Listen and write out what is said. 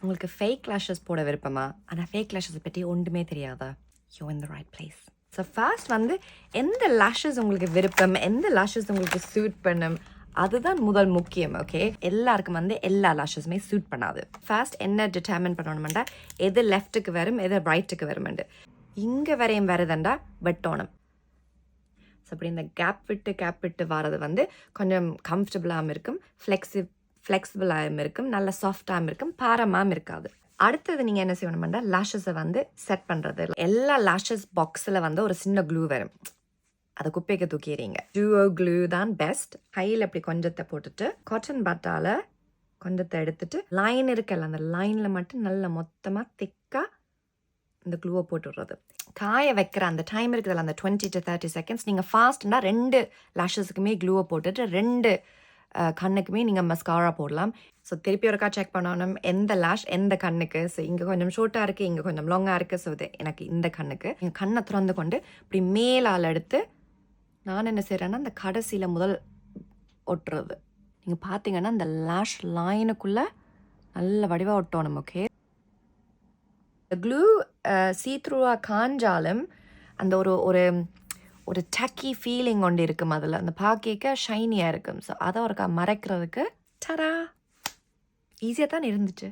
உங்களுக்கு fake lashes போட விருப்பமா? ஆனால் ஃபேக் lashes பற்றி ஒன்றுமே தெரியாதா? You're in the right place. So first வந்து எந்த lashes உங்களுக்கு விருப்பம், எந்த lashes உங்களுக்கு சூட் பண்ணும், அதுதான் முதல் முக்கியம். ஓகே, எல்லாருக்கும் வந்து எல்லா lashes-மே சூட் பண்ணாது. ஃபர்ஸ்ட் என்ன டிட்டர்மின் பண்ணணுமெண்டா எது லெஃப்ட்டுக்கு வரும் எது ரைட்டுக்கு வருமெண்டு. இங்கே வரையும் வருதுண்டா வெட்டோணும். ஸோ அப்படி இந்த கேப் விட்டு வர்றது வந்து கொஞ்சம் கம்ஃபர்டபுளாகவும் இருக்கும், ஃப்ளெக்சிபிளாகவும் இருக்கும், நல்ல சாஃப்டாகவும் இருக்கும், பாரமாகவும் இருக்காது. அடுத்தது நீங்கள் என்ன செய்யணுமெண்டா lashes-ஐ வந்து செட் பண்ணுறது. எல்லா lashes பாக்ஸில் வந்து ஒரு சின்ன க்ளூ வரும், அதை குப்பைக்கு தூக்கிடுறீங்க. டூஓ க்ளூ தான் பெஸ்ட். கையில் அப்படி கொஞ்சத்தை போட்டுட்டு காட்டன் பட்டால் கொஞ்சத்தை எடுத்துட்டு லைன் இருக்கல அந்த லைனில் மட்டும் நல்லா மொத்தமாக திக்காக இந்த க்ளூவை போட்டு விடுறது. காய வைக்கிற அந்த டைம் இருக்குதுல்ல, அந்த 20 to 30 seconds நீங்கள் ஃபாஸ்ட்னா 2 lashes-க்குமே க்ளூவை போட்டுட்டு 2 கண்ணுக்குமே நீங்கள் மஸ்காரா போடலாம். ஸோ திருப்பி ஒருக்கா செக் பண்ணணும் எந்த லாஷ் எந்த கண்ணுக்கு. ஸோ இங்கே கொஞ்சம் ஷார்ட்டாக இருக்குது, இங்கே கொஞ்சம் லாங்காக இருக்குது. ஸோ இது எனக்கு இந்த கண்ணுக்கு. எங்கள் கண்ணை திறந்து கொண்டு இப்படி மேலால் எடுத்து நான் என்ன செய்கிறேன்னா அந்த கடைசியில் முதல் ஒட்டுறது. நீங்கள் பார்த்தீங்கன்னா இந்த லாஷ் லைனுக்குள்ளே நல்ல வடிவாக ஒட்டணும். ஓகே, க்ளூ சீத்ரூவாக காஞ்சாலும் அந்த ஒரு ஒரு ஒரு டக்கி ஃபீலிங் ஒன்று இருக்கும் அதில். அந்த பார்க்க ஷைனியாக இருக்கும். ஸோ அதை ஒருக்கா மறைக்கிறதுக்கு டரா ஈஸியாக தான் இருந்துச்சு.